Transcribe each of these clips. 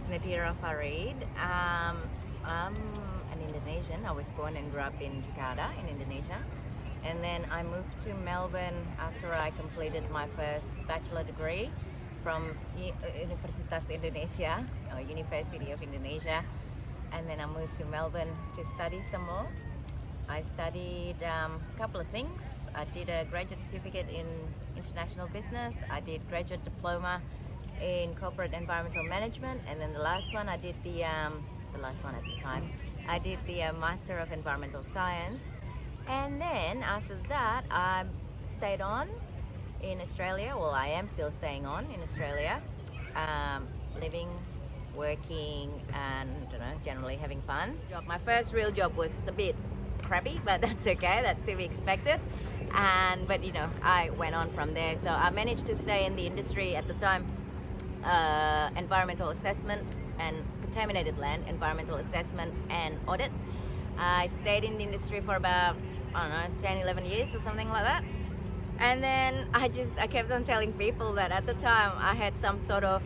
Nadira Farid. I'm an Indonesian. I was born and grew up in Jakarta in Indonesia. And then I moved to Melbourne after I completed my first bachelor degree from Universitas Indonesia, or University of Indonesia. And then I moved to Melbourne to study some more. I studied a couple of things. I did a graduate certificate in international business. I did graduate diploma in corporate environmental management, and then the last one I did the last one at the time I did the Master of Environmental Science. And then after that I stayed on in Australia. Well, I am still staying on in Australia, living, working, and generally having fun. My first real job was a bit crappy, but that's okay, that's to be expected. But I went on from there, so I managed to stay in the industry at the time. Environmental assessment and contaminated land environmental assessment and audit. I stayed in the industry for about 10 11 years or something like that. And then I kept on telling people that at the time I had some sort of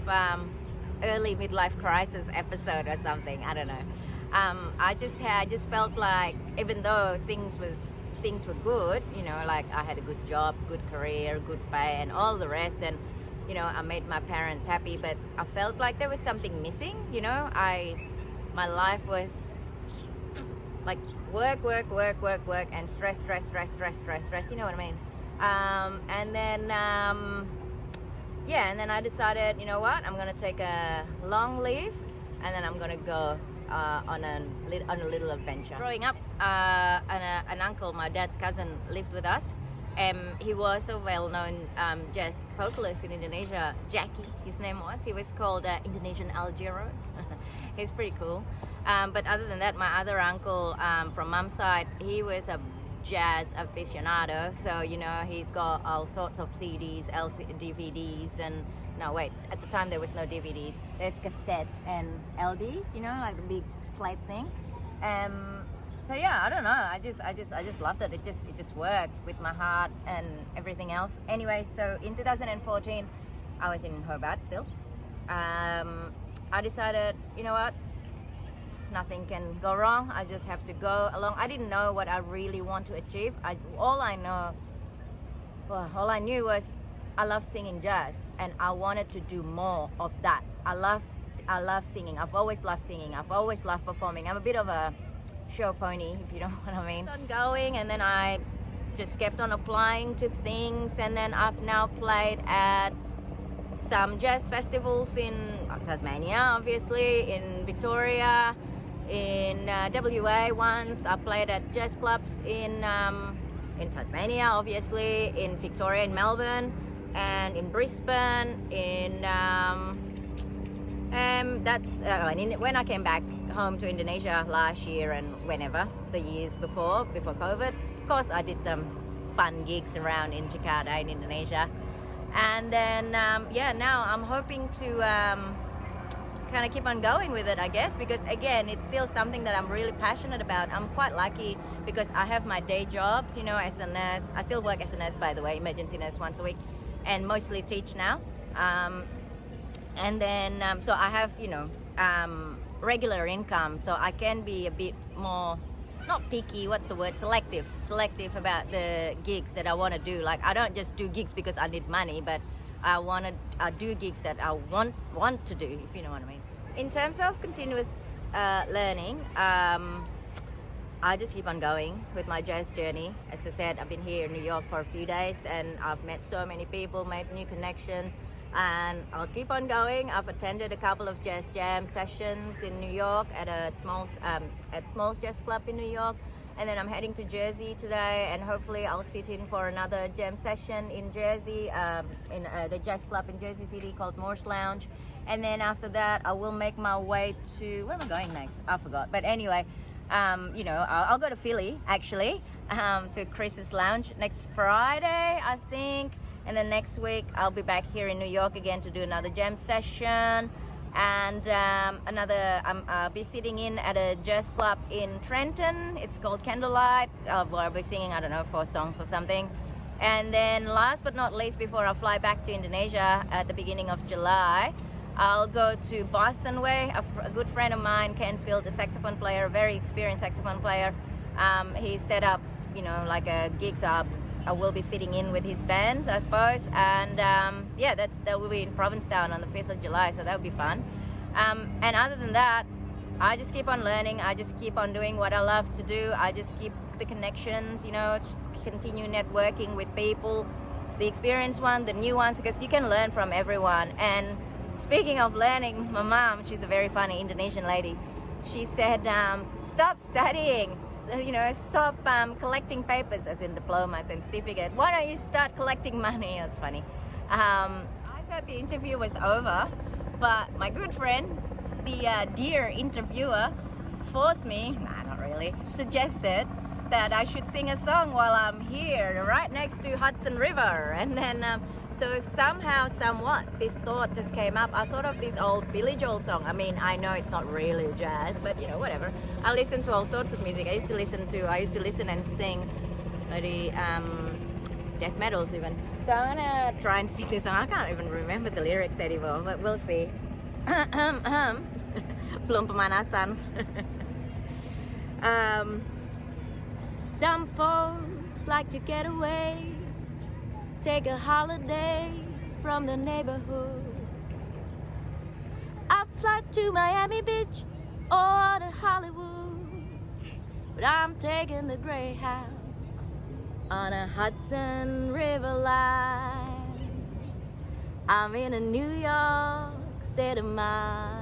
early midlife crisis episode or something. I don't know. I just felt like, even though things were good, like I had a good job, good career, good pay, and all the rest, and I made my parents happy, but I felt like there was something missing. My life was like work, and stress. You know what I mean? And then I decided, I'm gonna take a long leave, and then I'm gonna go on a little adventure. Growing up, an uncle, my dad's cousin, lived with us. He was a well-known jazz vocalist in Indonesia. Jackie, his name was. He was called Indonesian Algero. He's pretty cool. But other than that, my other uncle from mom's side, he was a jazz aficionado. So he's got all sorts of CDs, DVDs, and at the time there was no DVDs. There's cassettes and LDs. Like the big plate thing. So yeah, I don't know. I just loved it. It just worked with my heart and everything else. Anyway, so in 2014, I was in Hobart still. I decided, nothing can go wrong. I just have to go along. I didn't know what I really want to achieve. All I knew was I love singing jazz, and I wanted to do more of that. I love singing. I've always loved singing. I've always loved performing. I'm a bit of a show pony, if you know what I mean. On going, and then I just kept on applying to things, and then I've now played at some jazz festivals in Tasmania, obviously, in Victoria, in WA once. I played at jazz clubs in Tasmania, obviously, in Victoria, in Melbourne, and in Brisbane, when I came back home to Indonesia last year, and whenever the years before COVID, of course I did some fun gigs around in Jakarta in Indonesia. And then now I'm hoping to kind of keep on going with it, I guess, because again, it's still something that I'm really passionate about. I'm quite lucky because I have my day jobs, as a nurse. I still work as a nurse, by the way, emergency nurse once a week, and mostly teach now. And then so I have regular income, so I can be a bit more, not picky, selective about the gigs that I want to do. Like, I don't just do gigs because I need money, but I do gigs that I want to do, if you know what I mean. In terms of continuous learning, I just keep on going with my jazz journey. As I said, I've been here in New York for a few days, and I've met so many people, made new connections, and I'll keep on going. I've attended a couple of jazz jam sessions in New York at Smalls Jazz Club in New York, and then I'm heading to Jersey today, and hopefully I'll sit in for another jam session in Jersey, in the jazz club in Jersey City called Morse Lounge. And then after that, I will make my way to, where am I going next? I forgot. But anyway, I'll go to Philly, actually, to Chris's Lounge next Friday, I think. And then next week, I'll be back here in New York again to do another jam session. And I'll be sitting in at a jazz club in Trenton. It's called Candlelight. I'll be singing, 4 songs or something. And then last but not least, before I fly back to Indonesia at the beginning of July, I'll go to Boston Way. A good friend of mine, Ken Field, a saxophone player, a very experienced saxophone player. He set up, like a gigs up. I will be sitting in with his bands, I suppose. And yeah, that will be in Provincetown on the 5th of July, so that will be fun. And other than that, I just keep on learning. I just keep on doing what I love to do. I just keep the connections, just continue networking with people, the experienced one, the new ones, because you can learn from everyone. And speaking of learning, my mom, she's a very funny Indonesian lady. She said, stop studying, stop collecting papers, as in diplomas and certificates. Why don't you start collecting money? That's funny. I thought the interview was over, but my good friend, the dear interviewer, forced me, not really, suggested that I should sing a song while I'm here, right next to Hudson River. And then, so somehow, somewhat, this thought just came up. I thought of this old Billy Joel song. I mean, I know it's not really jazz, but whatever. I listen to all sorts of music. I used to listen and sing the death metals even. So I'm gonna try and sing this song. I can't even remember the lyrics anymore, but we'll see. Belum pemanasan. Some folks like to get away, take a holiday from the neighborhood. I fly to Miami Beach or to Hollywood, but I'm taking the Greyhound on a Hudson River line. I'm in a New York state of mind.